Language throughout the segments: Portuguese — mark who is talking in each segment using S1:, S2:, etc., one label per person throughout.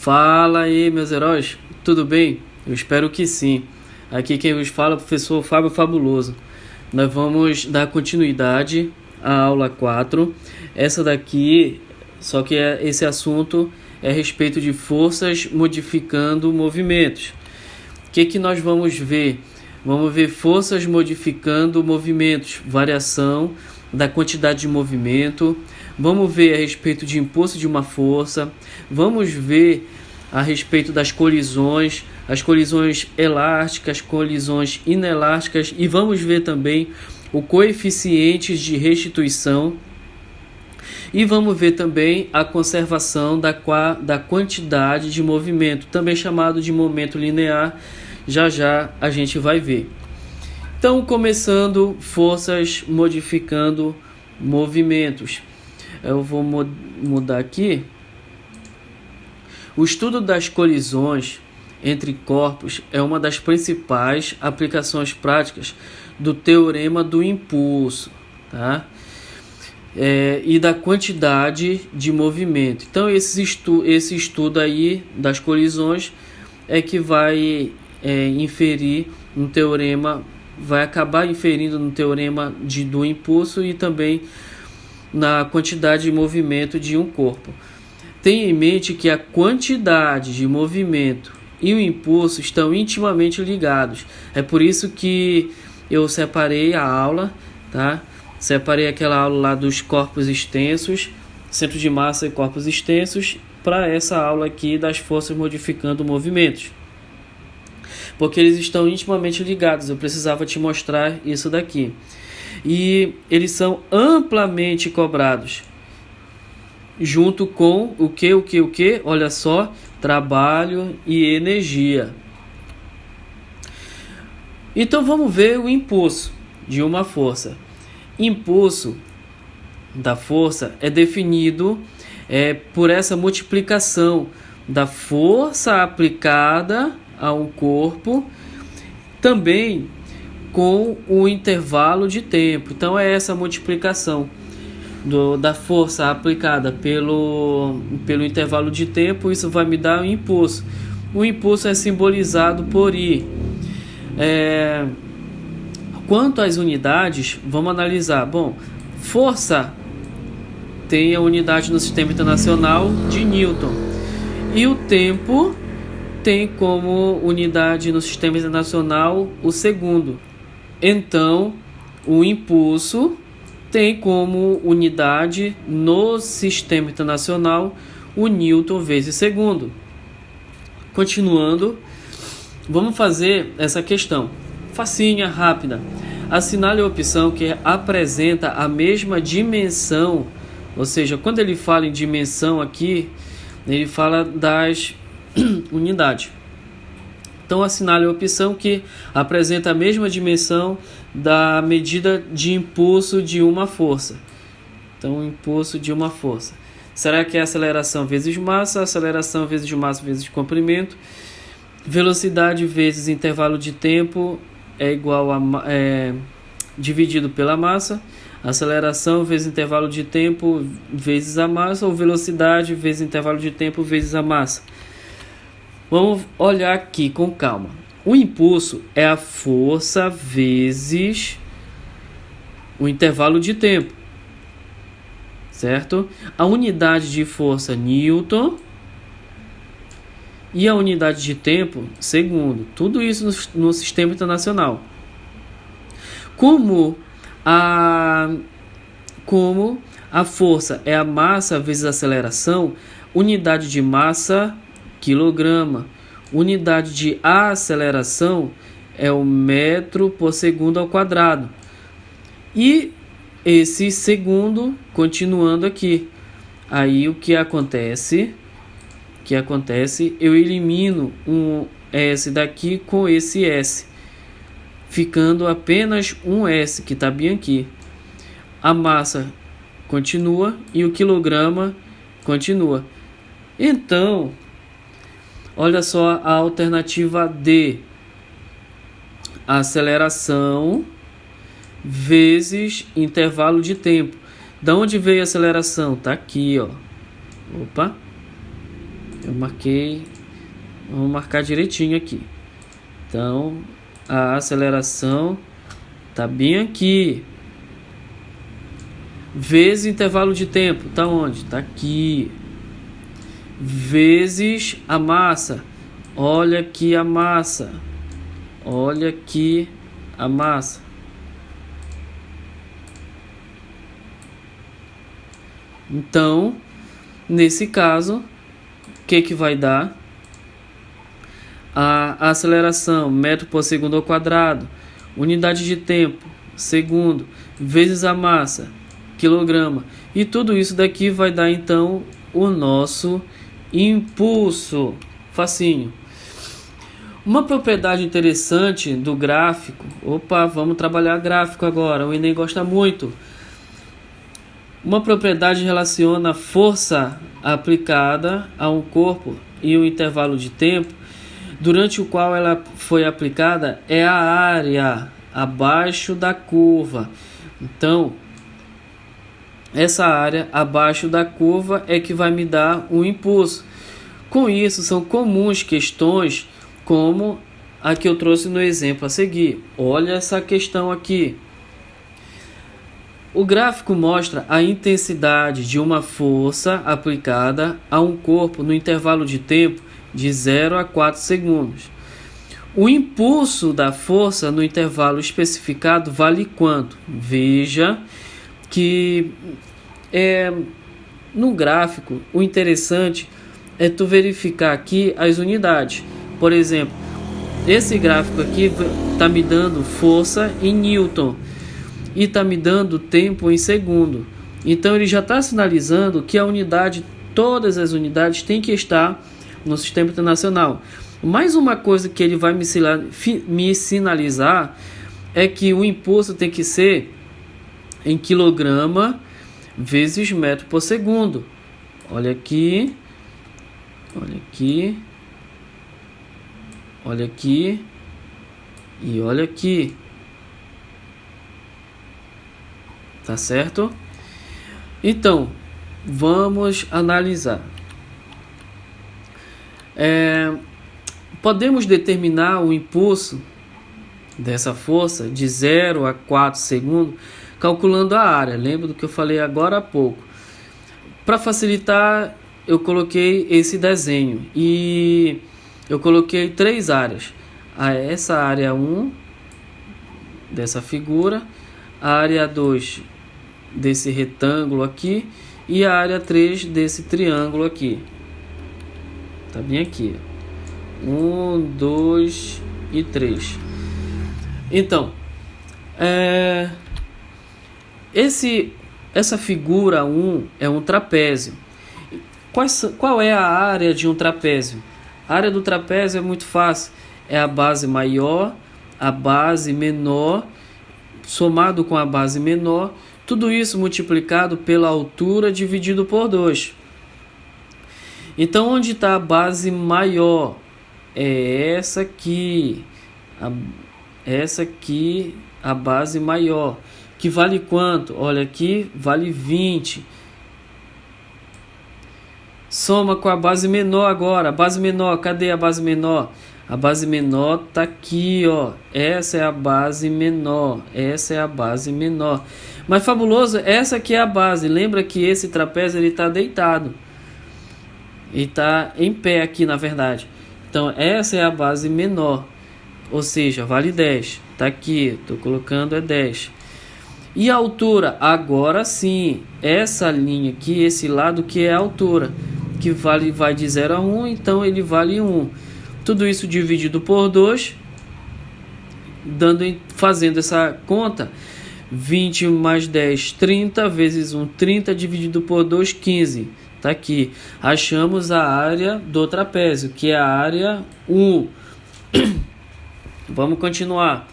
S1: Fala aí, meus heróis, tudo bem? Eu espero que sim. Aqui quem vos fala é o professor Fábio Fabuloso. Nós vamos dar continuidade à aula 4. Essa daqui, só que esse assunto é a respeito de forças modificando movimentos. O que nós vamos ver? Vamos ver forças modificando movimentos, variação da quantidade de movimento. Vamos ver a respeito de impulso de uma força. Vamos ver a respeito das colisões, as colisões elásticas, colisões inelásticas, e vamos ver também o coeficiente de restituição. E vamos ver também a conservação da quantidade de movimento, também chamado de momento linear. Já a gente vai ver. Então, começando, forças modificando movimentos. Eu vou mudar aqui. O estudo das colisões entre corpos é uma das principais aplicações práticas do teorema do impulso, tá? E da quantidade de movimento. Então, esse estudo aí das colisões é que vai inferir um teorema, vai acabar inferindo no teorema do impulso e também na quantidade de movimento de um corpo. Tenha em mente que a quantidade de movimento e o impulso estão intimamente ligados. É por isso que eu separei a aula, tá? Separei aquela aula lá dos corpos extensos, centro de massa e corpos extensos, para essa aula aqui das forças modificando movimentos. Porque eles estão intimamente ligados. Eu precisava te mostrar isso daqui. E eles são amplamente cobrados, junto com o que? Olha só, trabalho e energia. Então vamos ver o impulso de uma força. Impulso da força é definido por essa multiplicação da força aplicada a um corpo, também com o intervalo de tempo. Então é essa multiplicação da força aplicada pelo intervalo de tempo. Isso vai me dar um impulso. O impulso é simbolizado por I. Quanto às unidades, vamos analisar. Bom, força tem a unidade no sistema internacional de Newton. E o tempo tem como unidade no sistema internacional o segundo. Então, o impulso tem como unidade no sistema internacional o Newton vezes segundo. Continuando, vamos fazer essa questão. Facinha, rápida. Assinale a opção que apresenta a mesma dimensão, ou seja, quando ele fala em dimensão aqui, ele fala das unidades. Então, assinale a opção que apresenta a mesma dimensão da medida de impulso de uma força. Então, o impulso de uma força. Será que é aceleração vezes massa, aceleração vezes massa vezes comprimento, velocidade vezes intervalo de tempo é igual a dividido pela massa, aceleração vezes intervalo de tempo vezes a massa, ou velocidade vezes intervalo de tempo vezes a massa. Vamos olhar aqui com calma. O impulso é a força vezes o intervalo de tempo, certo? A unidade de força Newton e a unidade de tempo segundo. Tudo isso no sistema internacional. Como a força é a massa vezes a aceleração, unidade de massa quilograma. Unidade de aceleração é o metro por segundo ao quadrado. E esse segundo, continuando aqui. Aí o que acontece? Eu elimino um S daqui com esse S, ficando apenas um S, que está bem aqui. A massa continua e o quilograma continua. Então, olha só a alternativa D. Aceleração vezes intervalo de tempo. Da onde veio a aceleração? Tá aqui, ó. Opa. Eu marquei, vamos marcar direitinho aqui. Então, a aceleração tá bem aqui. Vezes intervalo de tempo, tá onde? Tá aqui. Vezes a massa. Olha aqui a massa. Olha aqui a massa. Então, nesse caso, o que vai dar? A aceleração, metro por segundo ao quadrado, unidade de tempo, segundo, vezes a massa, quilograma. E tudo isso daqui vai dar, então, o nosso impulso. Facinho. Uma propriedade interessante do gráfico. Opa, vamos trabalhar gráfico agora. O Enem gosta muito. Uma propriedade relaciona a força aplicada a um corpo e o intervalo de tempo durante o qual ela foi aplicada é a área abaixo da curva. Então, essa área abaixo da curva é que vai me dar um impulso. Com isso, são comuns questões como a que eu trouxe no exemplo a seguir. Olha essa questão aqui. O gráfico mostra a intensidade de uma força aplicada a um corpo no intervalo de tempo de 0 a 4 segundos. O impulso da força no intervalo especificado vale quanto? Veja que no gráfico o interessante é tu verificar aqui as unidades. Por exemplo, esse gráfico aqui está me dando força em Newton e está me dando tempo em segundo. Então ele já está sinalizando que a unidade, todas as unidades têm que estar no sistema internacional. Mais uma coisa que ele vai me sinalizar é que o impulso tem que ser em quilograma vezes metro por segundo. Olha aqui, olha aqui, olha aqui e olha aqui. Tá certo? Então, vamos analisar. Podemos determinar o impulso dessa força de 0 a 4 segundos calculando a área. Lembra do que eu falei agora há pouco? Para facilitar, eu coloquei esse desenho e eu coloquei 3 áreas. Essa área 1 dessa figura, a área 2 desse retângulo aqui e a área 3 desse triângulo aqui. Tá bem aqui. 1, 2 e 3. Então, essa figura 1 é um trapézio. Qual é a área de um trapézio? A área do trapézio é muito fácil. É a base maior, a base menor, somado com a base menor, tudo isso multiplicado pela altura dividido por 2. Então, onde está a base maior? É essa aqui. Essa aqui, a base maior. Que vale quanto? Olha aqui, vale 20. Soma com a base menor agora. A base menor, cadê a base menor? A base menor tá aqui, ó. Essa é a base menor. Essa é a base menor. Mas fabuloso, essa aqui é a base. Lembra que esse trapézio ele tá deitado. Ele tá em pé aqui, na verdade. Então, essa é a base menor. Ou seja, vale 10. Tá aqui, tô colocando é 10. E a altura? Agora sim. Essa linha aqui, esse lado que é a altura. Que vai de 0 a 1, então ele vale 1. Tudo isso dividido por 2, fazendo essa conta, 20 mais 10, 30, vezes 1, 30, dividido por 2, 15. Tá aqui. Achamos a área do trapézio, que é a área 1. Vamos continuar.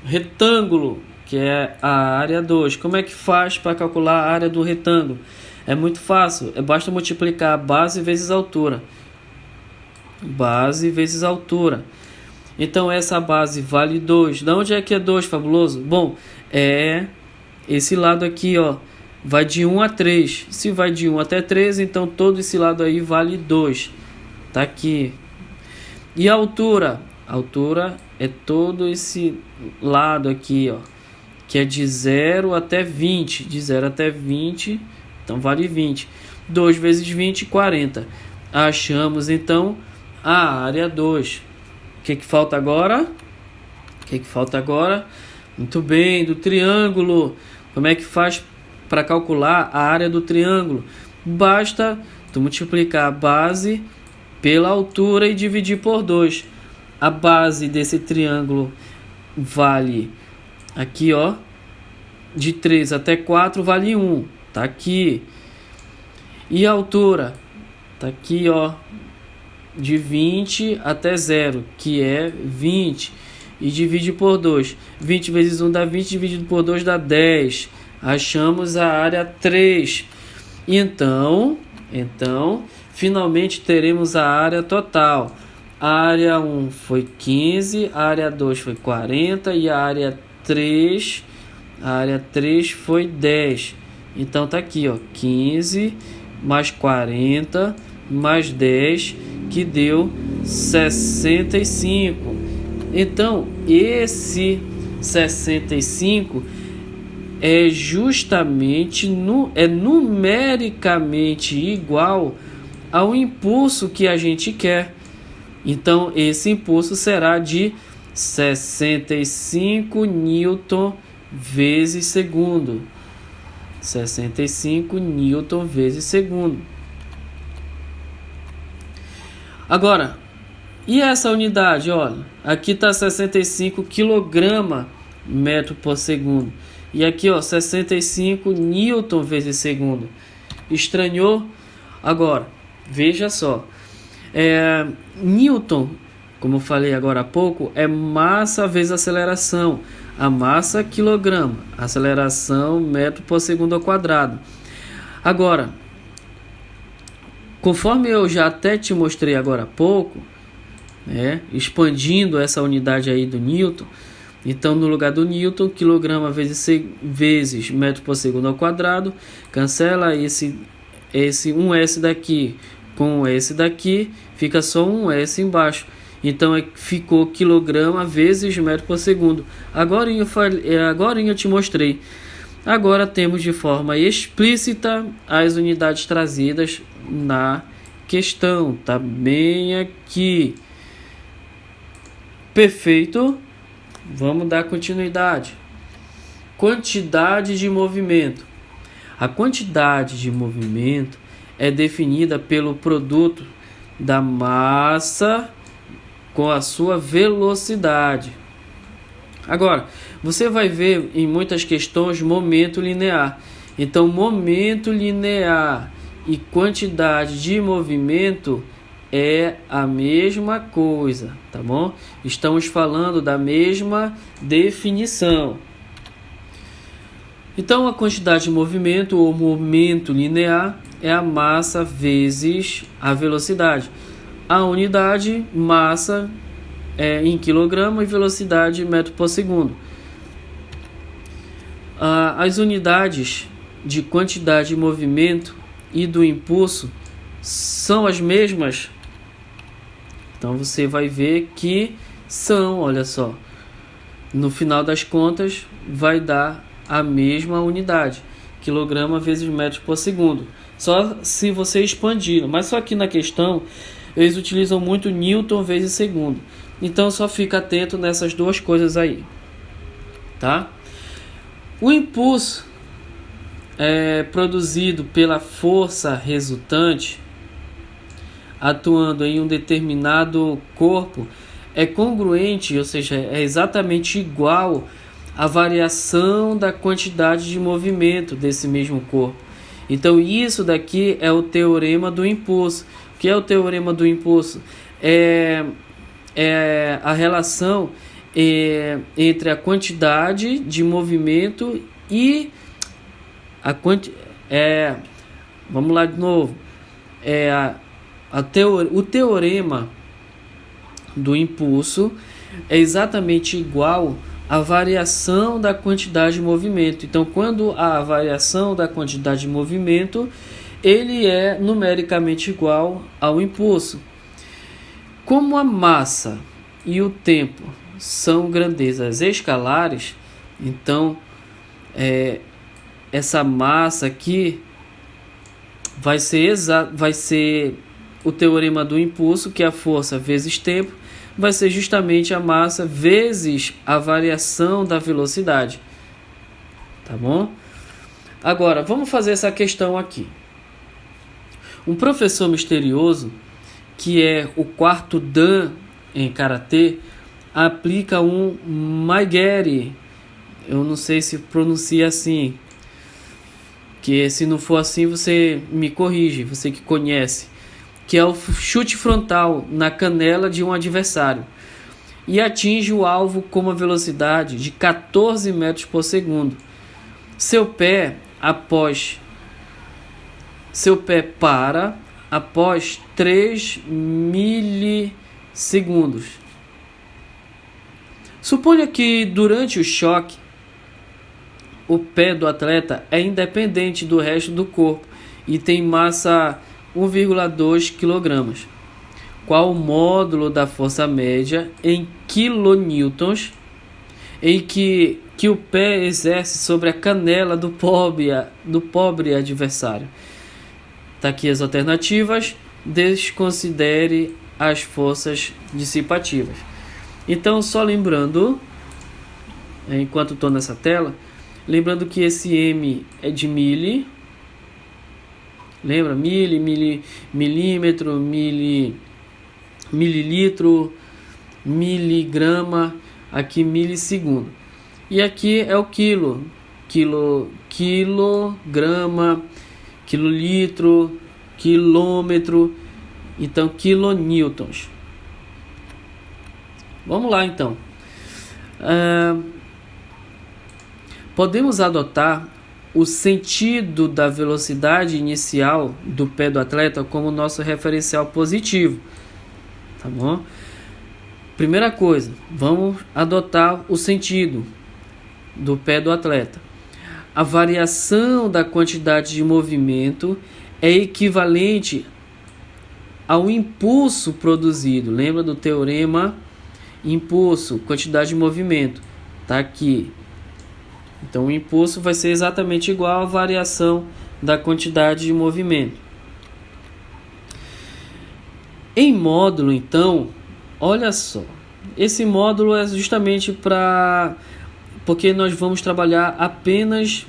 S1: Retângulo, que é a área 2. Como é que faz para calcular a área do retângulo? É muito fácil, basta multiplicar a base vezes a altura. Base vezes a altura. Então essa base vale 2. Da onde é que é 2, fabuloso? Bom, é esse lado aqui, ó. vai de 1 a 3. Se vai de 1 até 3, então todo esse lado aí vale 2. Tá aqui. E a altura? A altura é todo esse lado aqui, ó, que é de 0 até 20. De 0 até 20, então vale 20. 2 vezes 20, 40. Achamos, então, a área 2. O que falta agora? Muito bem, do triângulo. Como é que faz para calcular a área do triângulo? Basta tu multiplicar a base pela altura e dividir por 2. A base desse triângulo vale aqui, ó, de 3 até 4 vale 1. Tá aqui. E a altura? Tá aqui, ó, de 20 até 0, que é 20. E divide por 2. 20 vezes 1 dá 20, dividido por 2 dá 10. Achamos a área 3. Então, finalmente teremos a área total. A área 1 foi 15, a área 2 foi 40 e a área 3 foi 10. Então tá aqui, ó, 15 mais 40 mais 10, que deu 65. Então, esse 65 é justamente numericamente igual ao impulso que a gente quer. Então, esse impulso será de 65 newton vezes segundo. 65 newton vezes segundo. Agora, e essa unidade? Olha, aqui está 65 kg metro por segundo. E aqui, ó, 65 newton vezes segundo. Estranhou? Agora, veja só. Newton, como eu falei agora há pouco, é massa vezes aceleração. A massa quilograma, aceleração metro por segundo ao quadrado. Agora, conforme eu já até te mostrei agora há pouco, expandindo essa unidade aí do Newton, então no lugar do Newton, quilograma vezes metro por segundo ao quadrado, cancela esse 1S daqui com esse daqui, fica só um S embaixo. Então ficou quilograma vezes metro por segundo. Agora eu te mostrei. Agora temos de forma explícita as unidades trazidas na questão. Tá bem aqui. Perfeito. Vamos dar continuidade. Quantidade de movimento. A quantidade de movimento é definida pelo produto da massa com a sua velocidade. Agora, você vai ver em muitas questões momento linear. Então, momento linear e quantidade de movimento é a mesma coisa, tá bom? Estamos falando da mesma definição. Então, a quantidade de movimento ou momento linear é a massa vezes a velocidade. A unidade, massa, em quilograma e velocidade metro por segundo. As unidades de quantidade de movimento e do impulso são as mesmas. Então você vai ver que são, olha só, no final das contas vai dar a mesma unidade, quilograma vezes metro por segundo. Só se você expandir, mas só que na questão eles utilizam muito newton vezes segundo. Então só fica atento nessas duas coisas aí, tá? O impulso produzido pela força resultante atuando em um determinado corpo é congruente, ou seja, é exatamente igual à variação da quantidade de movimento desse mesmo corpo. Então isso daqui é o teorema do impulso. O que é o teorema do impulso? É a relação entre a quantidade de movimento e vamos lá de novo. O teorema do impulso é exatamente igual a variação da quantidade de movimento. Então, quando há a variação da quantidade de movimento, ele é numericamente igual ao impulso. Como a massa e o tempo são grandezas escalares, então essa massa aqui vai ser o teorema do impulso, que é a força vezes tempo, vai ser justamente a massa vezes a variação da velocidade. Tá bom? Agora, vamos fazer essa questão aqui. Um professor misterioso, que é o quarto Dan em Karatê, aplica um Maigeri. Eu não sei se pronuncia assim, que se não for assim você me corrige, você que conhece, que é o chute frontal na canela de um adversário e atinge o alvo com uma velocidade de 14 metros por segundo. Seu pé para após 3 milissegundos. Suponha que durante o choque o pé do atleta é independente do resto do corpo e tem massa 1,2 kg. Qual o módulo da força média em kilonewtons em que o pé exerce sobre a canela do pobre adversário? Tá aqui as alternativas. Desconsidere as forças dissipativas. Então, só lembrando, enquanto estou nessa tela, lembrando que esse M é de mili. Lembra? Milímetro, mililitro, miligrama, aqui milissegundo. E aqui é o quilograma, quilolitro, quilômetro, então kilonewtons. Vamos lá então. Podemos adotar o sentido da velocidade inicial do pé do atleta como nosso referencial positivo. Tá bom? Primeira coisa, vamos adotar o sentido do pé do atleta. A variação da quantidade de movimento é equivalente ao impulso produzido. Lembra do teorema impulso, quantidade de movimento? Tá aqui. Então o impulso vai ser exatamente igual à variação da quantidade de movimento. Em módulo, então, olha só. Esse módulo é justamente porque nós vamos trabalhar apenas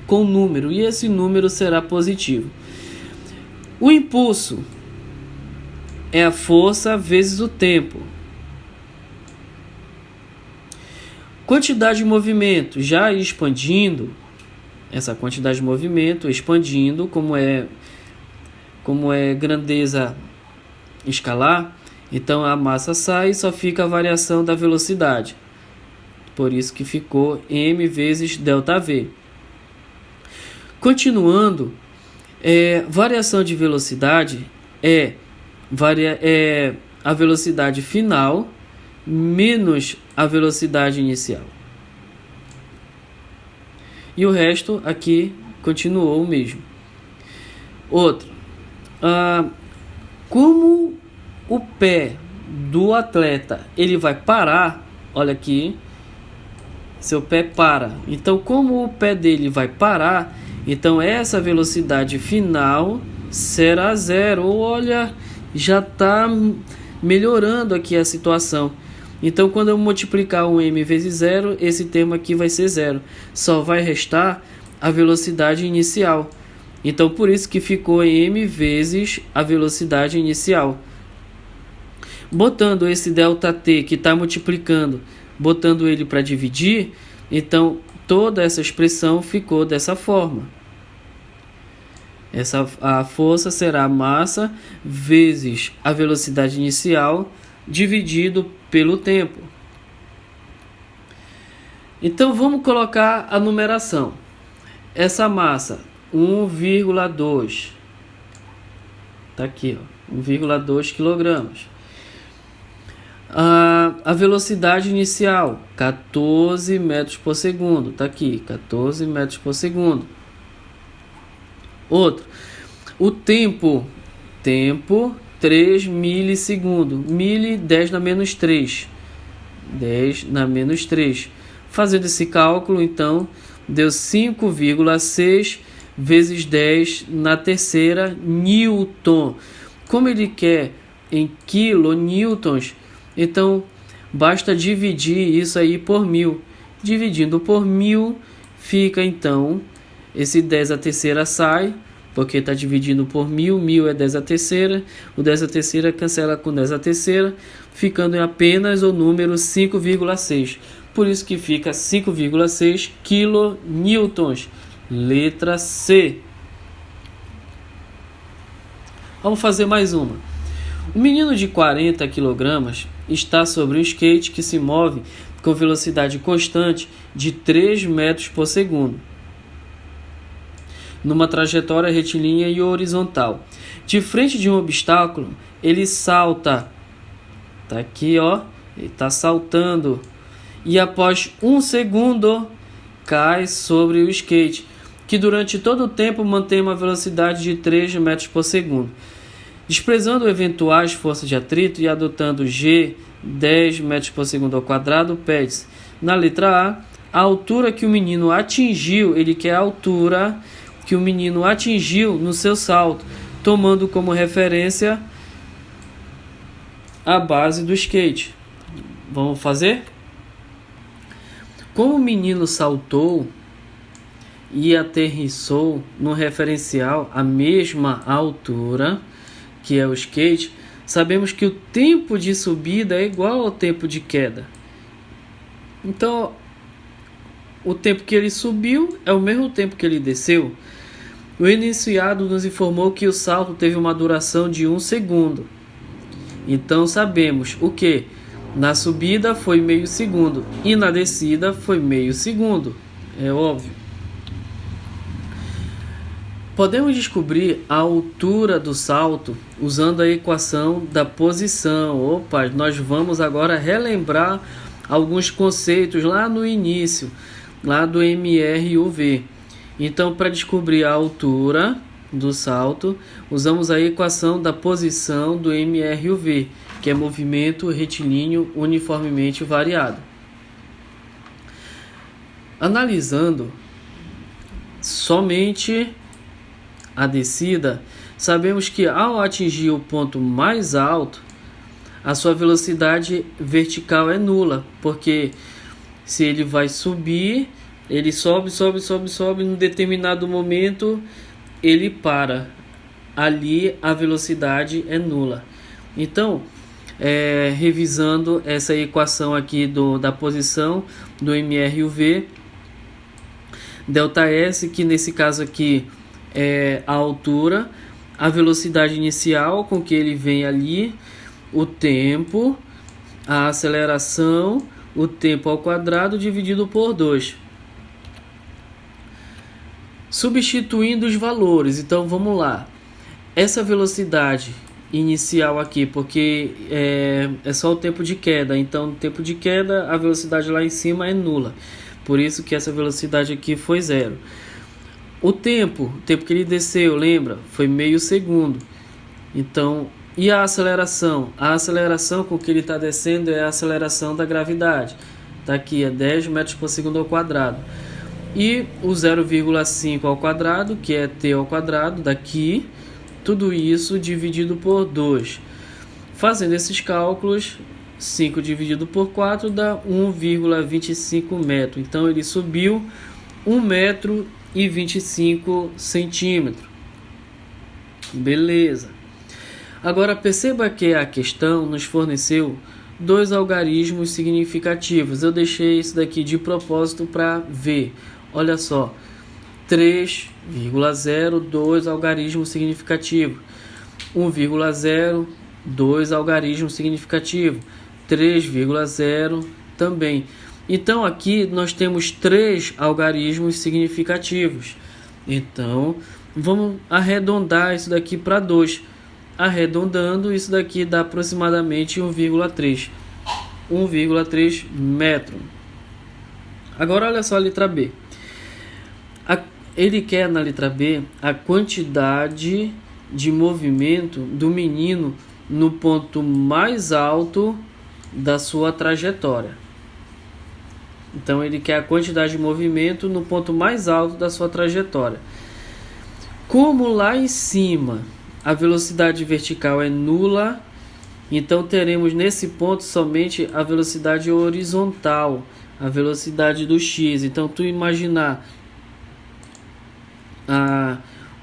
S1: com número, e esse número será positivo. O impulso é a força vezes o tempo. Quantidade de movimento, já expandindo, essa quantidade de movimento expandindo, como é grandeza escalar, então a massa sai e só fica a variação da velocidade. Por isso que ficou m vezes ΔV. Continuando, variação de velocidade é a velocidade final menos a velocidade inicial. E o resto aqui continuou o mesmo. Outro. Como o pé do atleta ele vai parar, olha aqui, seu pé para. Então, como o pé dele vai parar, então essa velocidade final será zero. Olha, já está melhorando aqui a situação. Então, quando eu multiplicar o m vezes zero, esse termo aqui vai ser zero. Só vai restar a velocidade inicial. Então, por isso que ficou m vezes a velocidade inicial. Botando esse ΔT que está multiplicando, botando ele para dividir, então toda essa expressão ficou dessa forma. A força será a massa vezes a velocidade inicial dividido pelo tempo. Então vamos colocar a numeração. Essa massa 1,2 tá aqui, ó, 1,2 kg. A velocidade inicial, 14 metros por segundo. Está aqui, 14 metros por segundo. Outro. O tempo, 3 milissegundos. 10 na menos 3. 10 na menos 3. Fazendo esse cálculo, então, deu 5,6 vezes 10 na terceira Newton. Como ele quer em quilonewtons, então basta dividir isso aí por 1000. Dividindo por 1000, fica então, esse 10 a terceira sai, porque está dividindo por 1000, 1000 é 10 a terceira, o 10 a terceira cancela com 10 a terceira, ficando em apenas o número 5,6. Por isso que fica 5,6 kilonewtons. Letra C. Vamos fazer mais uma. Um menino de 40 kg está sobre um skate que se move com velocidade constante de 3 metros por segundo, numa trajetória retilínea e horizontal. De frente de um obstáculo, ele salta. Tá aqui, ó. Ele está saltando. E após 1 segundo, cai sobre o skate, que durante todo o tempo mantém uma velocidade de 3 metros por segundo. Desprezando eventuais forças de atrito e adotando G 10 metros por segundo ao quadrado, pede-se, na letra A altura que o menino atingiu. Ele quer a altura que o menino atingiu no seu salto, tomando como referência a base do skate. Vamos fazer? Como o menino saltou e aterrissou no referencial à mesma altura, que é o skate, sabemos que o tempo de subida é igual ao tempo de queda. Então, o tempo que ele subiu é o mesmo tempo que ele desceu. O iniciado nos informou que o salto teve uma duração de 1 segundo. Então, sabemos o que? Na subida foi meio segundo e na descida foi meio segundo. É óbvio. Podemos descobrir a altura do salto usando a equação da posição. Opa, nós vamos agora relembrar alguns conceitos lá no início, lá do MRUV. Então, para descobrir a altura do salto, usamos a equação da posição do MRUV, que é movimento retilíneo uniformemente variado. Analisando somente a descida, sabemos que ao atingir o ponto mais alto, a sua velocidade vertical é nula, porque se ele vai subir, ele sobe, num determinado momento ele para. Ali a velocidade é nula. Então, revisando essa equação aqui da posição do MRUV, ΔS, que nesse caso aqui é a altura, a velocidade inicial com que ele vem ali, o tempo, a aceleração, o tempo ao quadrado dividido por 2. Substituindo os valores, então vamos lá. Essa velocidade inicial aqui, porque é só o tempo de queda, então no tempo de queda a velocidade lá em cima é nula, por isso que essa velocidade aqui foi 0. O tempo que ele desceu, lembra? Foi meio segundo. Então, e a aceleração? A aceleração com que ele está descendo é a aceleração da gravidade. Está aqui, é 10 metros por segundo ao quadrado. E o 0,5 ao quadrado, que é t ao quadrado, daqui, tudo isso dividido por 2. Fazendo esses cálculos, 5 dividido por 4 dá 1,25 metros. Então, ele subiu 1 metro e 25 centímetros. Beleza. Agora perceba que a questão nos forneceu 2 algarismos significativos. Eu deixei isso daqui de propósito para ver. Olha só, 3,02 algarismo significativo, 1,0, 2 algarismo significativo, 3,0 também. Então aqui nós temos 3 algarismos significativos. Então vamos arredondar isso daqui para 2. Arredondando, isso daqui dá aproximadamente 1,3. 1,3 metro. Agora olha só a letra B. Ele quer na letra B a quantidade de movimento do menino no ponto mais alto da sua trajetória. Então ele quer a quantidade de movimento no ponto mais alto da sua trajetória. Como lá em cima a velocidade vertical é nula, então teremos nesse ponto somente a velocidade horizontal, a velocidade do x. Então tu imaginar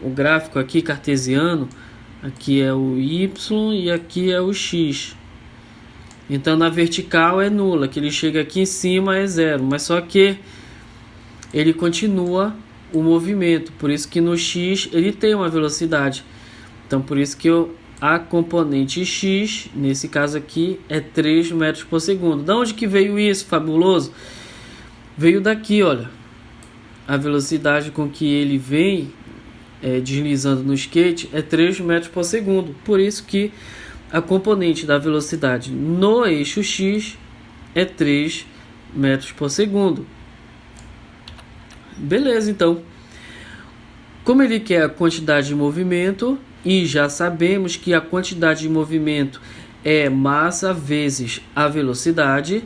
S1: o gráfico aqui cartesiano, aqui é o y e aqui é o x. Então na vertical é nula, que ele chega aqui em cima é zero, mas só que ele continua o movimento, por isso que no x ele tem uma velocidade. Então por isso que a componente x, nesse caso aqui, é 3 metros por segundo. Da onde que veio isso, fabuloso? Veio daqui, olha. A velocidade com que ele vem deslizando no skate é 3 metros por segundo. Por isso que a componente da velocidade no eixo x é 3 metros por segundo. Beleza, então. Como ele quer a quantidade de movimento, e já sabemos que a quantidade de movimento é massa vezes a velocidade,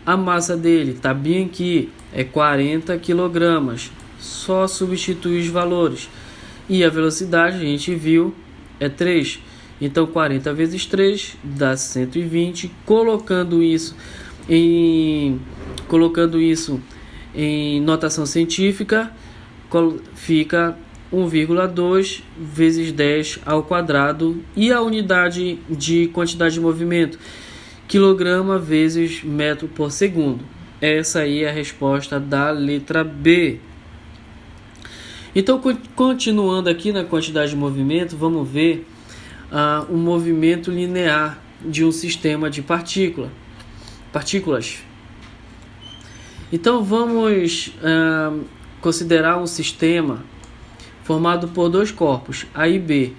S1: a massa dele está bem aqui, é 40 kg. Só substituir os valores. E a velocidade, a gente viu, é 3. Então 40 vezes 3 dá 120. Colocando isso em notação científica, fica 1,2 vezes 10 ao quadrado. E a unidade de quantidade de movimento, quilograma vezes metro por segundo. Essa aí é a resposta da letra B. Então, continuando aqui na quantidade de movimento, vamos ver o movimento linear de um sistema de partículas. Então, vamos considerar um sistema formado por dois corpos, A e B,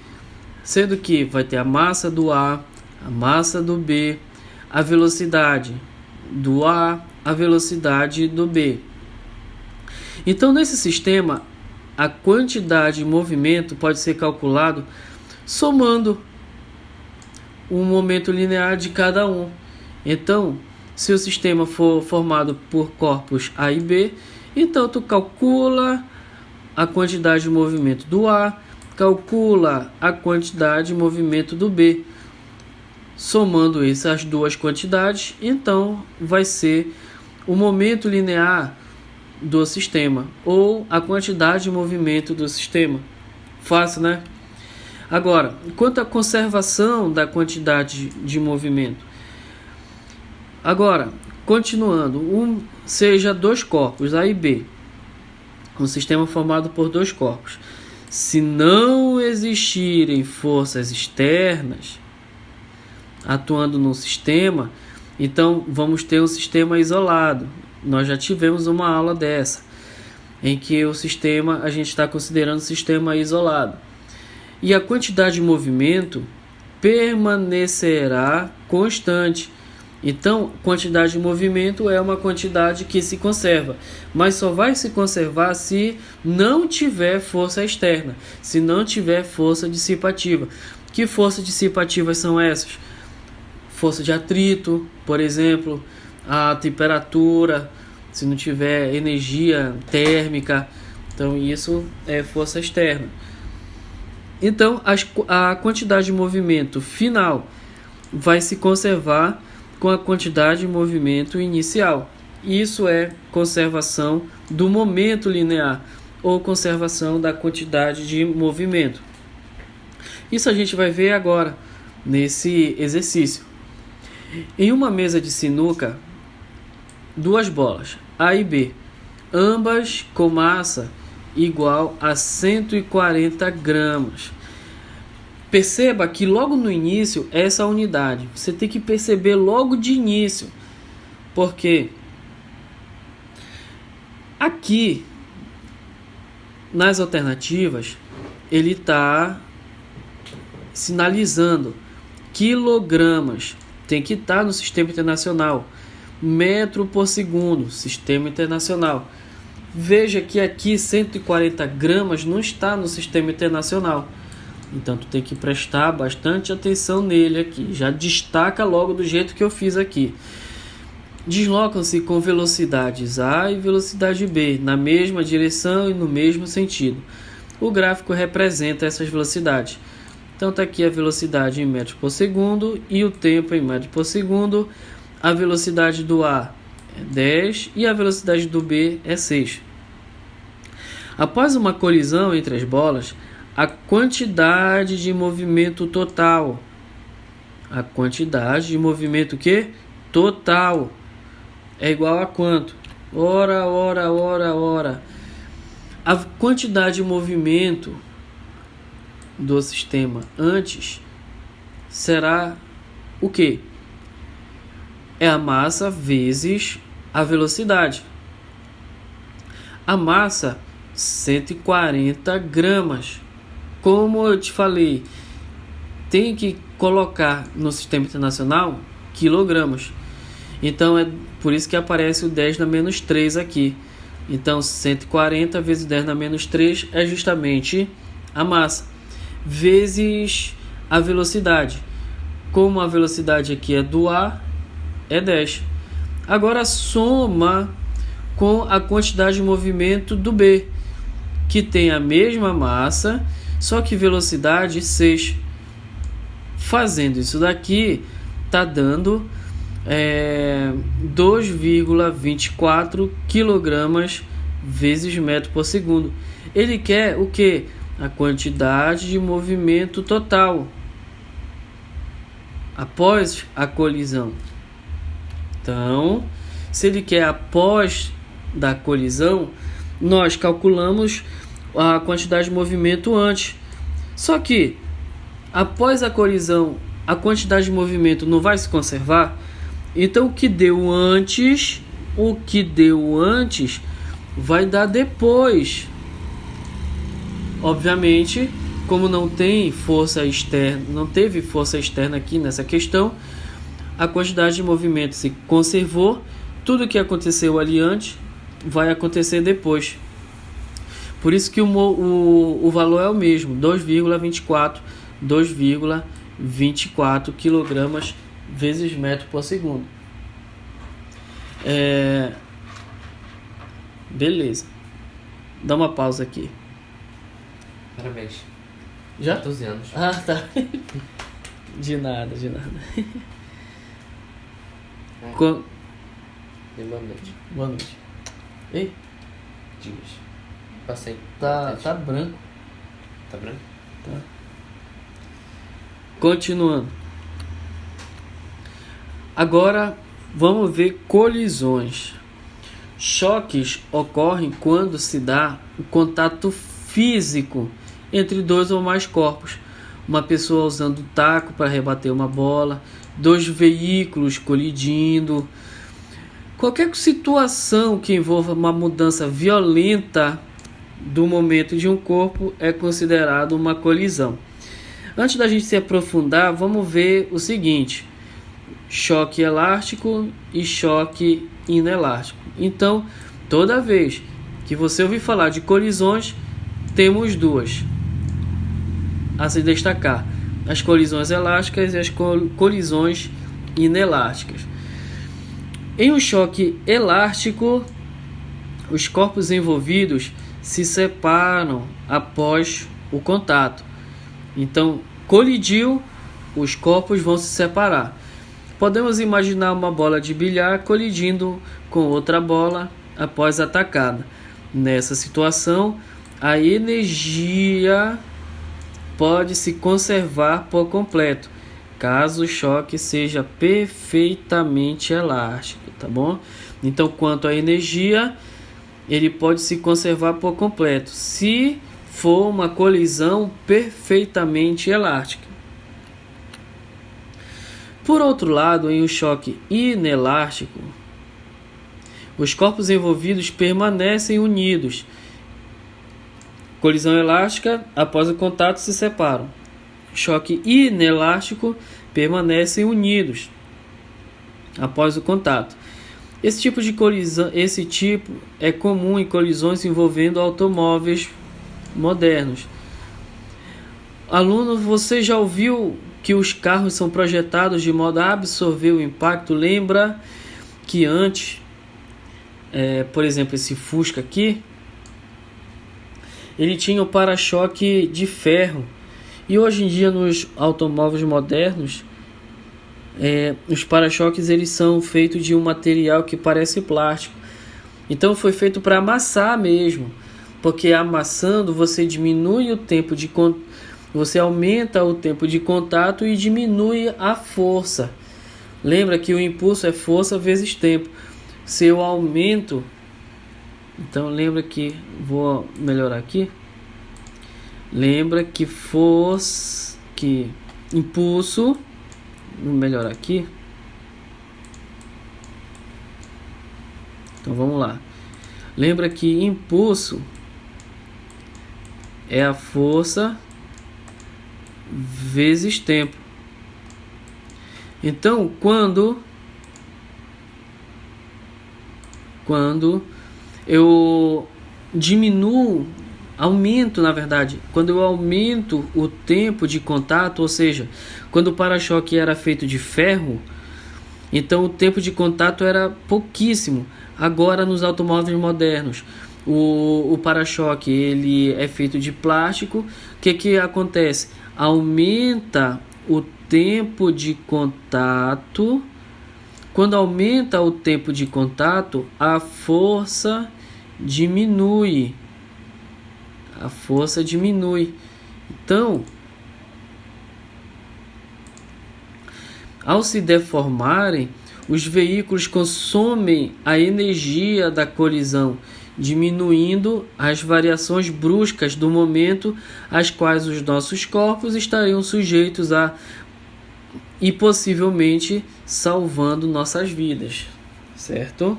S1: sendo que vai ter a massa do A, a massa do B, a velocidade do A, a velocidade do B. Então, nesse sistema, a quantidade de movimento pode ser calculado somando o momento linear de cada um. Então, se o sistema for formado por corpos A e B, então tu calcula a quantidade de movimento do A, calcula a quantidade de movimento do B. Somando essas duas quantidades, então vai ser o momento linear do sistema, ou a quantidade de movimento do sistema. Fácil, né? Agora, quanto à conservação da quantidade de movimento. Agora, continuando, seja dois corpos, A e B, um sistema formado por dois corpos. Se não existirem forças externas atuando no sistema, então vamos ter um sistema isolado. Nós já tivemos uma aula dessa, em que o sistema, a gente está considerando o sistema isolado. E a quantidade de movimento permanecerá constante. Então, quantidade de movimento é uma quantidade que se conserva, mas só vai se conservar se não tiver força externa, se não tiver força dissipativa. Que forças dissipativas são essas? Força de atrito, por exemplo, a temperatura, se não tiver energia térmica, então isso é força externa. Então a quantidade de movimento final vai se conservar com a quantidade de movimento inicial. Isso é conservação do momento linear, ou conservação da quantidade de movimento. Isso a gente vai ver agora nesse exercício. Em uma mesa de sinuca, duas bolas, A e B, ambas com massa igual a 140 gramas. Perceba que logo no início, essa unidade, você tem que perceber logo de início, porque aqui, nas alternativas, ele está sinalizando quilogramas. tem que estar no sistema internacional. Metro por segundo, sistema internacional. Veja que aqui 140 gramas não está no sistema internacional. Então tu tem que prestar bastante atenção nele aqui. Já destaca logo do jeito que eu fiz aqui. Deslocam-se com velocidades A e velocidade B, na mesma direção e no mesmo sentido. O gráfico representa essas velocidades. Então está aqui a velocidade em metros por segundo e o tempo em metros por segundo. A velocidade do A é 10 e a velocidade do B é 6. Após uma colisão entre as bolas, a quantidade de movimento total. A quantidade de movimento que? Total. É igual a quanto? Ora. A quantidade de movimento do sistema antes será o quê? É a massa vezes a velocidade. A massa, 140 gramas. Como eu te falei, tem que colocar no sistema internacional quilogramas. Então é por isso que aparece o 10 na menos 3 aqui. Então 140 vezes 10 na menos 3 é justamente a massa, vezes a velocidade. Como a velocidade aqui é do A, é 10. Agora soma com a quantidade de movimento do B, que tem a mesma massa, só que velocidade 6. Fazendo isso daqui, está dando 2,24 kg vezes metro por segundo. Ele quer o que? A quantidade de movimento total após a colisão. Então, se ele quer após da colisão, nós calculamos a quantidade de movimento antes. Só que após a colisão, a quantidade de movimento não vai se conservar. Então o que deu antes vai dar depois. Obviamente, como não tem força externa, não teve força externa aqui nessa questão, a quantidade de movimento se conservou. Tudo que aconteceu ali antes vai acontecer depois. Por isso que o valor é o mesmo, 2,24 kg vezes metro por segundo. Beleza. Dá uma pausa aqui.
S2: Parabéns.
S1: Já?
S2: 14 anos.
S1: Ah, tá. De nada.
S2: E boa noite.
S1: Boa noite. Ei,
S2: Dias. Passei.
S1: tá branco.
S2: Tá branco?
S1: Tá. Continuando. Agora vamos ver colisões. Choques ocorrem quando se dá o contato físico entre dois ou mais corpos. Uma pessoa usando taco para rebater uma bola, dois veículos colidindo. Qualquer situação que envolva uma mudança violenta do momento de um corpo é considerado uma colisão. Antes da gente se aprofundar, vamos ver o seguinte: choque elástico e choque inelástico. Então, toda vez que você ouvir falar de colisões, temos duas a se destacar: as colisões elásticas e as colisões inelásticas. Em um choque elástico, os corpos envolvidos se separam após o contato. Então, colidiu, os corpos vão se separar. Podemos imaginar uma bola de bilhar colidindo com outra bola após a atacada. Nessa situação, a energia pode se conservar por completo, caso o choque seja perfeitamente elástico, tá bom? Então, quanto à energia, ele pode se conservar por completo, se for uma colisão perfeitamente elástica. Por outro lado, em um choque inelástico, os corpos envolvidos permanecem unidos. Colisão elástica, após o contato, se separam. Choque inelástico, permanecem unidos. após o contato. Esse tipo de colisão, esse tipo é comum em colisões envolvendo automóveis modernos. Aluno, você já ouviu que os carros são projetados de modo a absorver o impacto? Lembra que antes, por exemplo, esse Fusca aqui, ele tinha o para-choque de ferro. E hoje em dia nos automóveis modernos, os para-choques eles são feitos de um material que parece plástico. Então foi feito para amassar mesmo, porque amassando você diminui o tempo de você aumenta o tempo de contato e diminui a força. Lembra que o impulso é força vezes tempo. Se eu aumento, então lembra que vou melhorar aqui. Lembra que força, que impulso, vou melhorar aqui. Então vamos lá. Lembra que impulso é a força vezes tempo. Então, quando eu diminuo, quando eu aumento o tempo de contato, ou seja, quando o para-choque era feito de ferro, então o tempo de contato era pouquíssimo. Agora nos automóveis modernos, o para-choque ele é feito de plástico. O que acontece? Aumenta o tempo de contato. Quando aumenta o tempo de contato, a força diminui. Então, ao se deformarem, os veículos consomem a energia da colisão, diminuindo as variações bruscas do momento às quais os nossos corpos estariam sujeitos e possivelmente salvando nossas vidas, certo?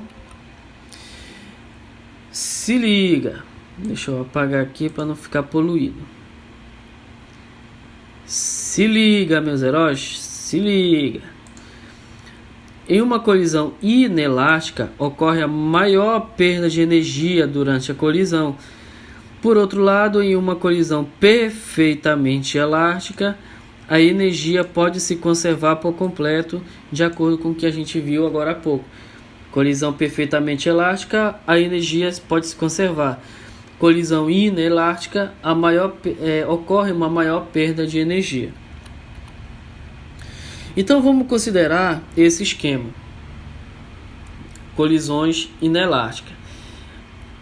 S1: Se liga, deixa eu apagar aqui para não ficar poluído. Se liga, meus heróis, se liga. Em uma colisão inelástica, ocorre a maior perda de energia durante a colisão. Por outro lado, em uma colisão perfeitamente elástica, a energia pode se conservar por completo, de acordo com o que a gente viu agora há pouco. Colisão perfeitamente elástica, a energia pode se conservar. Colisão inelástica, ocorre uma maior perda de energia. Então vamos considerar esse esquema. Colisões inelásticas.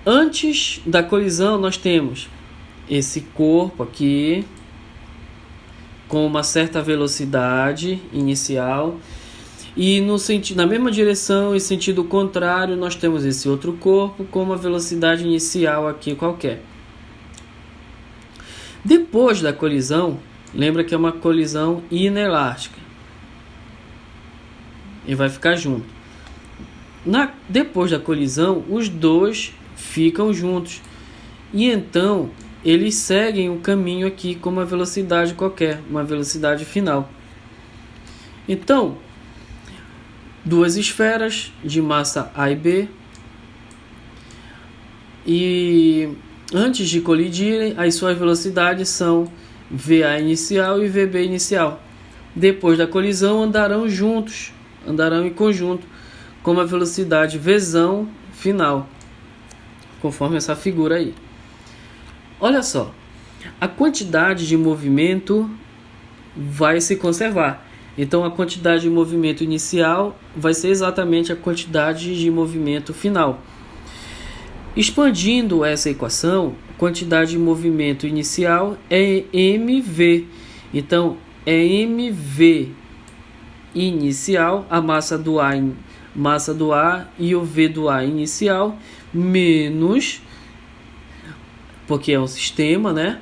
S1: Antes da colisão nós temos esse corpo aqui com uma certa velocidade inicial e na mesma direção e sentido contrário nós temos esse outro corpo com uma velocidade inicial aqui qualquer. Depois da colisão, lembra que é uma colisão inelástica. E vai ficar junto. Depois da colisão, os dois ficam juntos. E então, eles seguem o caminho aqui com uma velocidade qualquer, uma velocidade final. Então, duas esferas de massa A e B. E antes de colidirem, as suas velocidades são VA inicial e VB inicial. Depois da colisão, andarão em conjunto com uma velocidade Vzão final, conforme essa figura aí. Olha só, a quantidade de movimento vai se conservar. Então a quantidade de movimento inicial vai ser exatamente a quantidade de movimento final. Expandindo essa equação, a quantidade de movimento inicial é mv. Então é mv inicial, a massa do A e o V do A inicial, menos, porque é um sistema, né?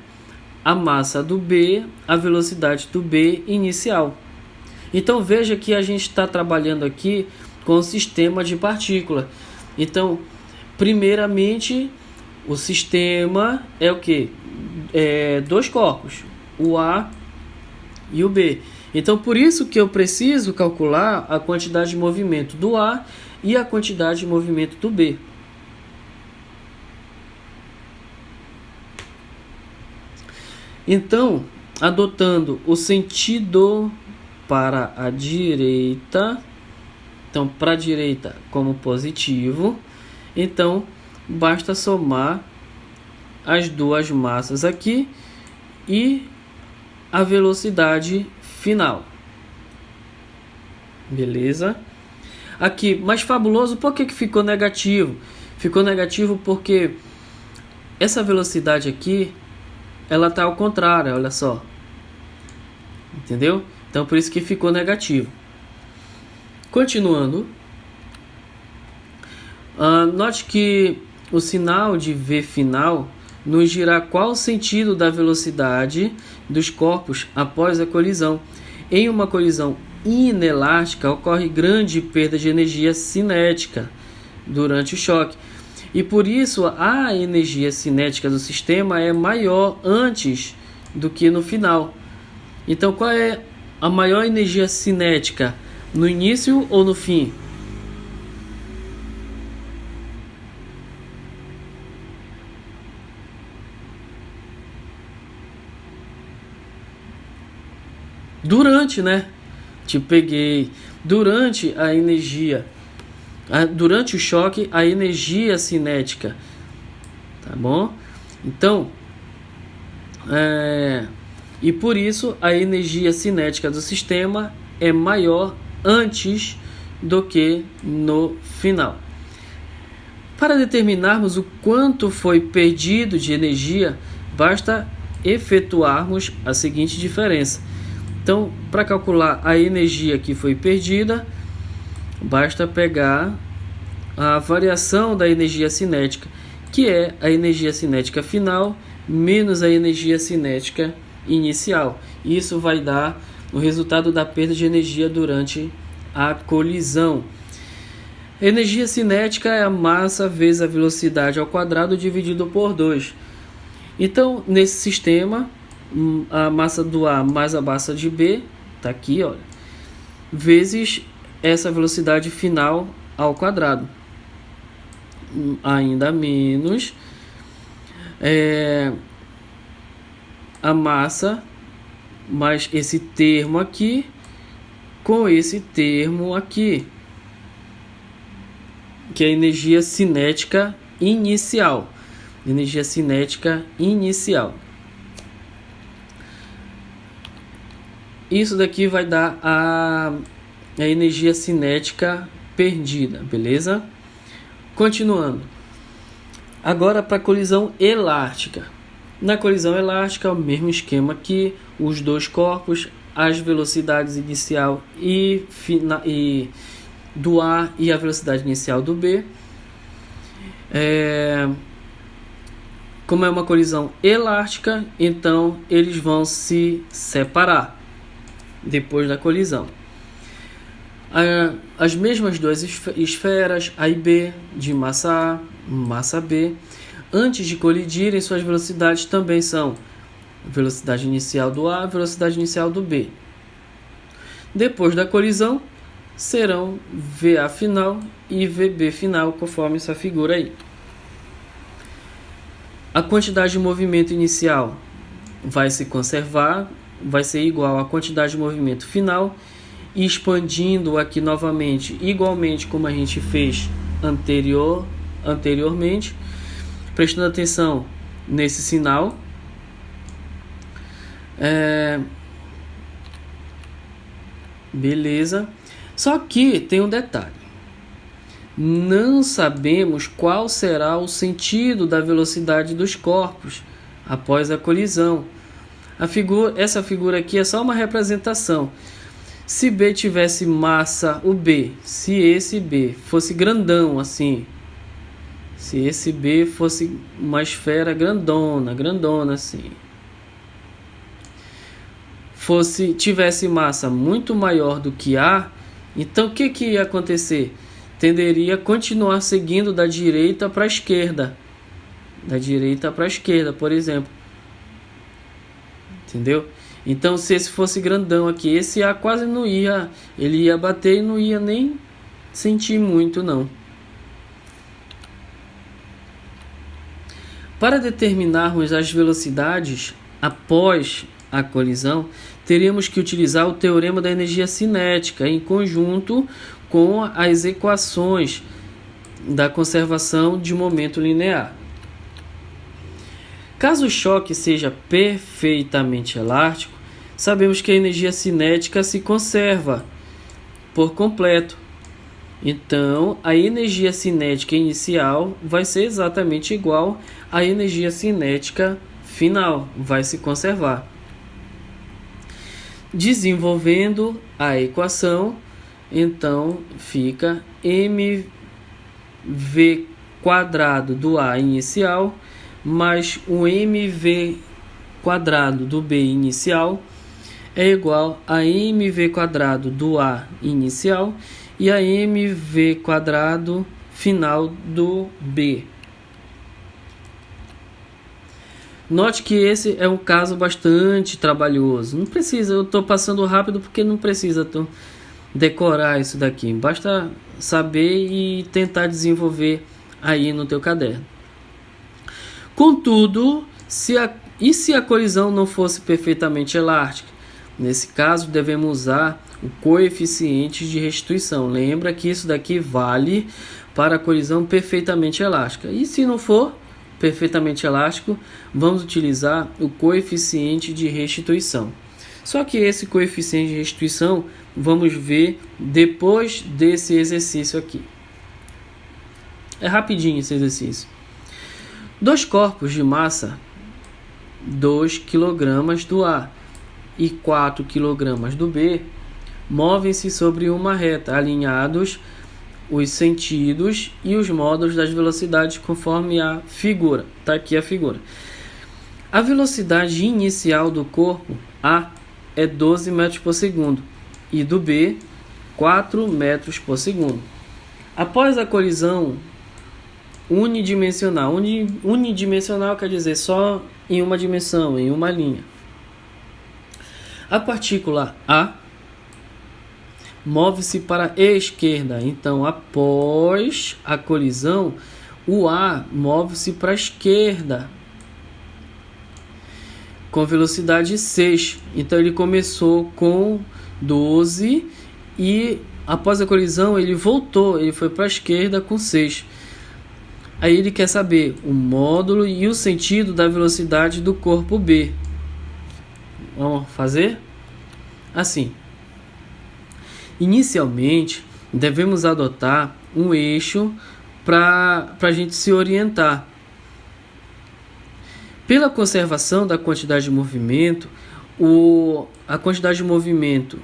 S1: A massa do B, a velocidade do B inicial. Então veja que a gente está trabalhando aqui com o sistema de partícula. Então, primeiramente, o sistema é o que? Dois corpos, o A e o B. Então, por isso que eu preciso calcular a quantidade de movimento do A e a quantidade de movimento do B. Então, adotando o sentido para a direita, então para a direita como positivo, então basta somar as duas massas aqui e a velocidade final. Beleza? Aqui, mais fabuloso, por que ficou negativo? Ficou negativo porque essa velocidade aqui, ela está ao contrário, olha só. Entendeu? Então, por isso que ficou negativo. Continuando. Note que o sinal de V final nos dirá qual o sentido da velocidade dos corpos após a colisão. Em uma colisão inelástica, ocorre grande perda de energia cinética durante o choque. E por isso a energia cinética do sistema é maior antes do que no final. Então, qual é a maior energia cinética? No início ou no fim? Durante, né? Te peguei. Durante a energia. Durante o choque, a energia cinética. Tá bom? Então, e por isso a energia cinética do sistema é maior antes do que no final. Para determinarmos o quanto foi perdido de energia, basta efetuarmos a seguinte diferença. Então, para calcular a energia que foi perdida, basta pegar a variação da energia cinética, que é a energia cinética final menos a energia cinética inicial. Isso vai dar o resultado da perda de energia durante a colisão. Energia cinética é a massa vezes a velocidade ao quadrado dividido por 2. Então, nesse sistema, a massa do A mais a massa de B, tá aqui, olha, vezes essa velocidade final ao quadrado, ainda menos a massa mais esse termo aqui com esse termo aqui, que é a energia cinética inicial. Energia cinética inicial. Isso daqui vai dar a energia cinética perdida, beleza? Continuando. Agora para a colisão elástica. Na colisão elástica é o mesmo esquema aqui, os dois corpos, as velocidades inicial e do A e a velocidade inicial do B. Como é uma colisão elástica, então eles vão se separar depois da colisão. As mesmas duas esferas, A e B, de massa A, massa B, antes de colidirem, suas velocidades também são velocidade inicial do A, velocidade inicial do B. Depois da colisão, serão VA final e VB final, conforme essa figura aí. A quantidade de movimento inicial vai se conservar, vai ser igual à quantidade de movimento final, e expandindo aqui novamente, igualmente como a gente fez anteriormente, prestando atenção nesse sinal. Beleza. Só que tem um detalhe. Não sabemos qual será o sentido da velocidade dos corpos após a colisão. Essa figura aqui é só uma representação. Se B tivesse massa, o B, se esse B fosse grandão assim, se esse B fosse uma esfera grandona assim, tivesse massa muito maior do que A, então o que ia acontecer? Tenderia a continuar seguindo da direita para a esquerda. Da direita para a esquerda, por exemplo. Entendeu? Então, se esse fosse grandão aqui, esse A quase não ia, ele ia bater e não ia nem sentir muito, não. Para determinarmos as velocidades após a colisão, teríamos que utilizar o teorema da energia cinética em conjunto com as equações da conservação de momento linear. Caso o choque seja perfeitamente elástico, sabemos que a energia cinética se conserva por completo. Então, a energia cinética inicial vai ser exatamente igual à energia cinética final, vai se conservar. Desenvolvendo a equação, então fica mv quadrado do A inicial mais o mv quadrado do B inicial é igual a mv quadrado do A inicial e a mv quadrado final do B. Note que esse é um caso bastante trabalhoso. Não precisa, eu estou passando rápido porque não precisa decorar isso daqui. Basta saber e tentar desenvolver aí no teu caderno. Contudo, se a colisão não fosse perfeitamente elástica? Nesse caso, devemos usar o coeficiente de restituição. Lembra que isso daqui vale para a colisão perfeitamente elástica. E se não for perfeitamente elástico, vamos utilizar o coeficiente de restituição. Só que esse coeficiente de restituição vamos ver depois desse exercício aqui. É rapidinho esse exercício. Dois corpos de massa 2 kg do A e 4 kg do B movem-se sobre uma reta, alinhados os sentidos e os módulos das velocidades conforme a figura. Está aqui a figura. A velocidade inicial do corpo A é 12 metros por segundo e do B 4 metros por segundo. Após a colisão unidimensional, unidimensional quer dizer só em uma dimensão, em uma linha, a partícula A move-se para a esquerda. Então, após a colisão, o A move-se para a esquerda com velocidade 6. Então, ele começou com 12 e após a colisão ele voltou, ele foi para a esquerda com 6. Aí ele quer saber o módulo e o sentido da velocidade do corpo B. Vamos fazer assim. Inicialmente, devemos adotar um eixo para a gente se orientar. Pela conservação da quantidade de movimento, a quantidade de movimento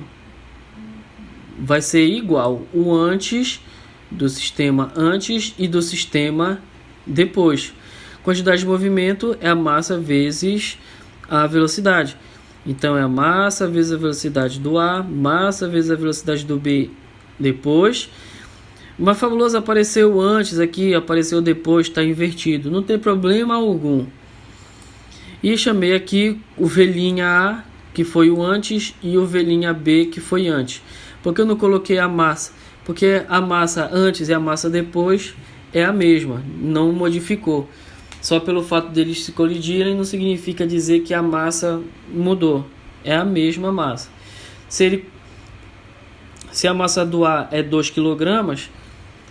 S1: vai ser igual o antes do sistema antes e do sistema depois. Quantidade de movimento é a massa vezes a velocidade. Então, é a massa vezes a velocidade do A, massa vezes a velocidade do B depois. Mas fabuloso, apareceu antes aqui, apareceu depois, está invertido. Não tem problema algum. E chamei aqui o V' A, que foi o antes, e o V' B, que foi antes. Por que eu não coloquei a massa? Porque a massa antes e a massa depois é a mesma, não modificou. Só pelo fato deles se colidirem não significa dizer que a massa mudou. É a mesma massa. Se a massa do A é 2 kg,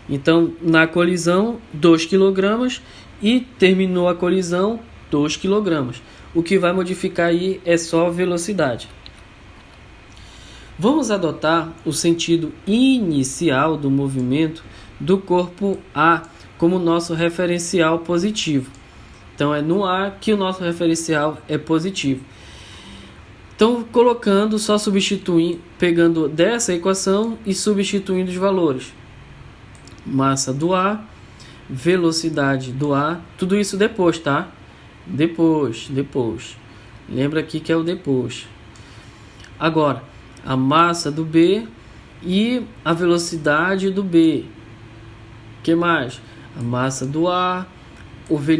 S1: então na colisão 2 kg e terminou a colisão 2 kg. O que vai modificar aí é só a velocidade. Vamos adotar o sentido inicial do movimento do corpo A como nosso referencial positivo. Então, é no A que o nosso referencial é positivo. Então, colocando, só substituindo, pegando dessa equação e substituindo os valores. Massa do A, velocidade do A, tudo isso depois, tá? Depois. Lembra aqui que é o depois. Agora, a massa do B e a velocidade do B. O que mais? A massa do A, o V'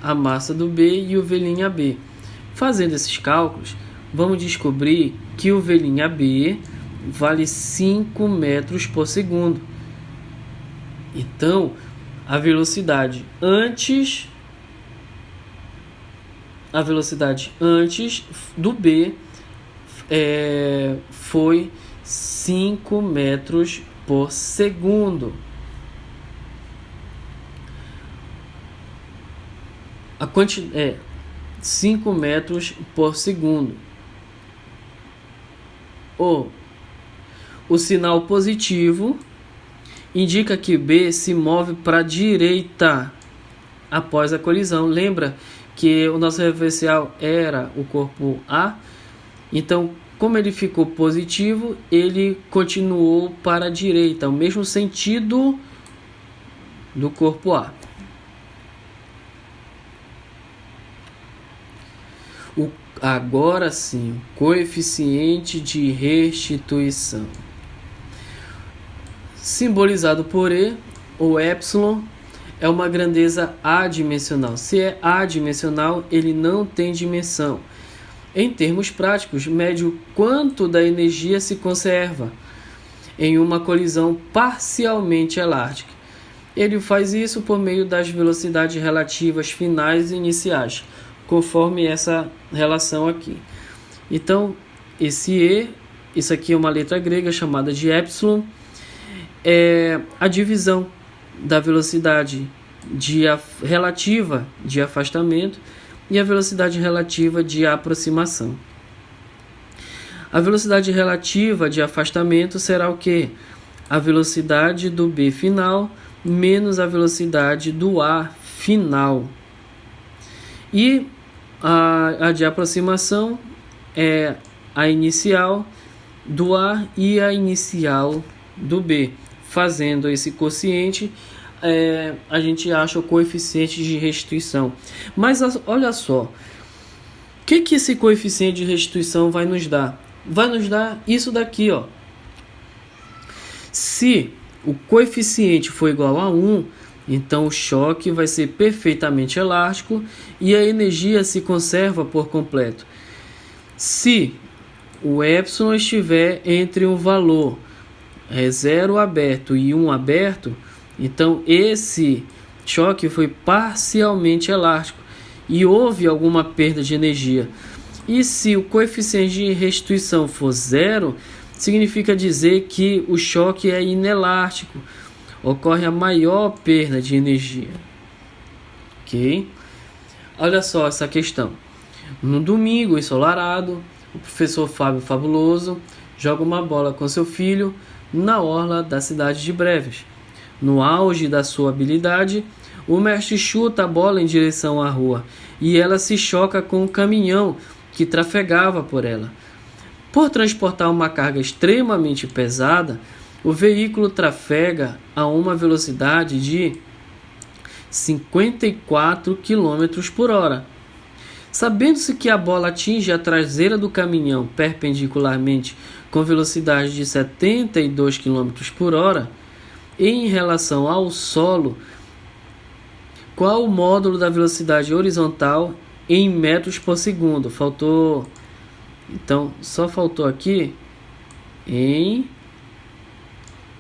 S1: A massa do B e o V' B. Fazendo esses cálculos, vamos descobrir que o V' vale 5 metros por segundo. Então, a velocidade antes do B foi 5 metros por segundo. 5 metros por segundo. O sinal positivo indica que B se move para a direita após a colisão. Lembra que o nosso referencial era o corpo A? Então, como ele ficou positivo, ele continuou para a direita, o mesmo sentido do corpo A. Agora sim, o coeficiente de restituição. Simbolizado por E, o epsilon é uma grandeza adimensional. Se é adimensional, ele não tem dimensão. Em termos práticos, mede o quanto da energia se conserva em uma colisão parcialmente elástica. Ele faz isso por meio das velocidades relativas finais e iniciais, conforme essa relação aqui. Então, esse E, isso aqui é uma letra grega chamada de epsilon, é a divisão da velocidade relativa de afastamento e a velocidade relativa de aproximação. A velocidade relativa de afastamento será o quê? A velocidade do B final menos a velocidade do A final. E a de aproximação é a inicial do A e a inicial do B. Fazendo esse quociente, a gente acha o coeficiente de restituição. Mas olha só, o que esse coeficiente de restituição vai nos dar? Vai nos dar isso daqui, ó. Se o coeficiente for igual a 1, então o choque vai ser perfeitamente elástico e a energia se conserva por completo. Se o epsilon estiver entre um valor 0 aberto e 1 aberto, então esse choque foi parcialmente elástico e houve alguma perda de energia. E se o coeficiente de restituição for 0, significa dizer que o choque é inelástico, ocorre a maior perda de energia. Ok? Olha só essa questão. No domingo ensolarado, o professor Fábio Fabuloso joga uma bola com seu filho na orla da cidade de Breves. No auge da sua habilidade, o mestre chuta a bola em direção à rua e ela se choca com um caminhão que trafegava por ela. Por transportar uma carga extremamente pesada, o veículo trafega a uma velocidade de 54 km por hora. Sabendo-se que a bola atinge a traseira do caminhão perpendicularmente com velocidade de 72 km por hora, em relação ao solo, qual o módulo da velocidade horizontal em metros por segundo? Faltou. Então, só faltou aqui em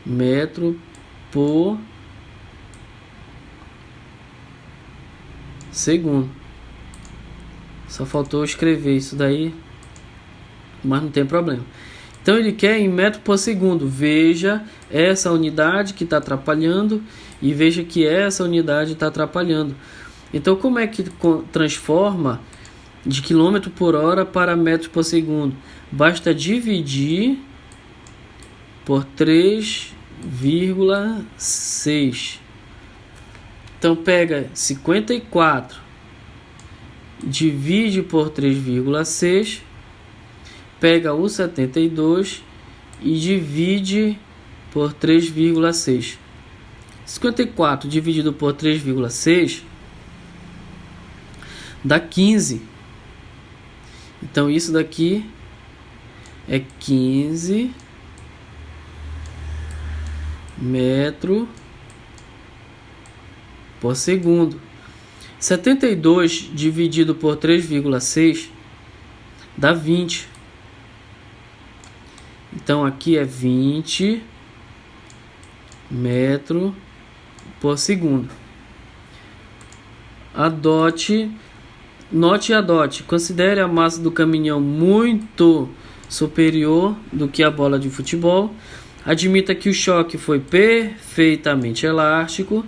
S1: metro por segundo. Só faltou escrever isso daí, mas não tem problema. Então ele quer em metro por segundo. Veja essa unidade que está atrapalhando e veja que essa unidade está atrapalhando. Então como é que transforma de quilômetro por hora para metro por segundo? Basta dividir por 3,6. Então pega 54, divide por 3,6, pega o 72 e divide por 3,6. 54 dividido por 3,6 dá 15. Então isso daqui é 15 metro por segundo. 72 dividido por 3,6 dá 20. Então aqui é 20 metros por segundo. Note a DOT. Considere a massa do caminhão muito superior do que a bola de futebol. Admita que o choque foi perfeitamente elástico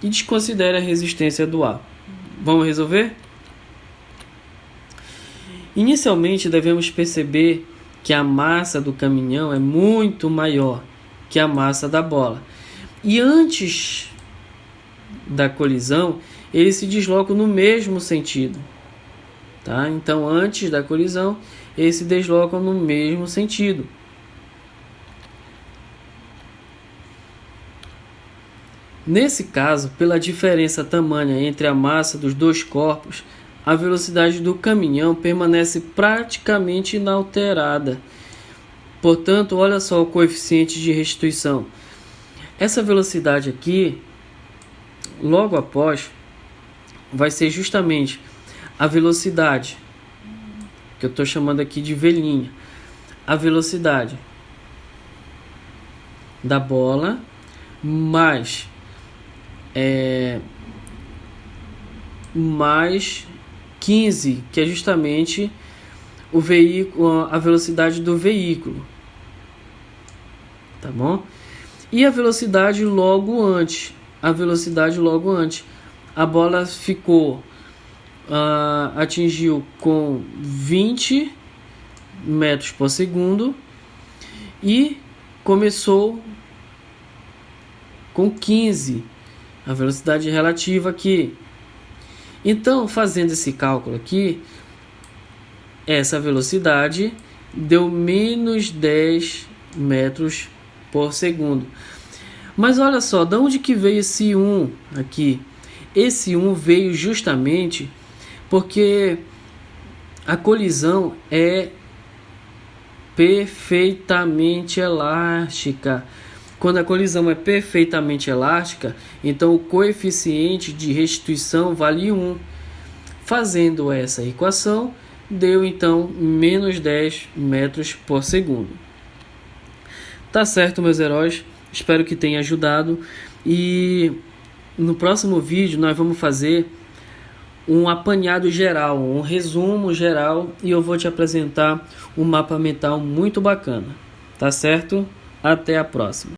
S1: e desconsidere a resistência do ar. Vamos resolver? Inicialmente devemos perceber que a massa do caminhão é muito maior que a massa da bola. E antes da colisão, eles se deslocam no mesmo sentido. Tá? Então, antes da colisão, eles se deslocam no mesmo sentido. Nesse caso, pela diferença tamanha entre a massa dos dois corpos, a velocidade do caminhão permanece praticamente inalterada. Portanto, olha só o coeficiente de restituição. Essa velocidade aqui, logo após, vai ser justamente a velocidade, que eu estou chamando aqui de V', a velocidade da bola mais 15, que é justamente o veículo, a velocidade do veículo, tá bom? E a velocidade logo antes, a bola atingiu com 20 metros por segundo e começou com 15, a velocidade relativa aqui. Então, fazendo esse cálculo aqui, essa velocidade deu menos 10 metros por segundo. Mas olha só, de onde que veio esse 1 aqui? Esse 1 veio justamente porque a colisão é perfeitamente elástica. Quando a colisão é perfeitamente elástica, então o coeficiente de restituição vale 1. Fazendo essa equação, deu então menos 10 metros por segundo. Tá certo, meus heróis? Espero que tenha ajudado. E no próximo vídeo nós vamos fazer um apanhado geral, um resumo geral, e eu vou te apresentar um mapa mental muito bacana. Tá certo? Até a próxima.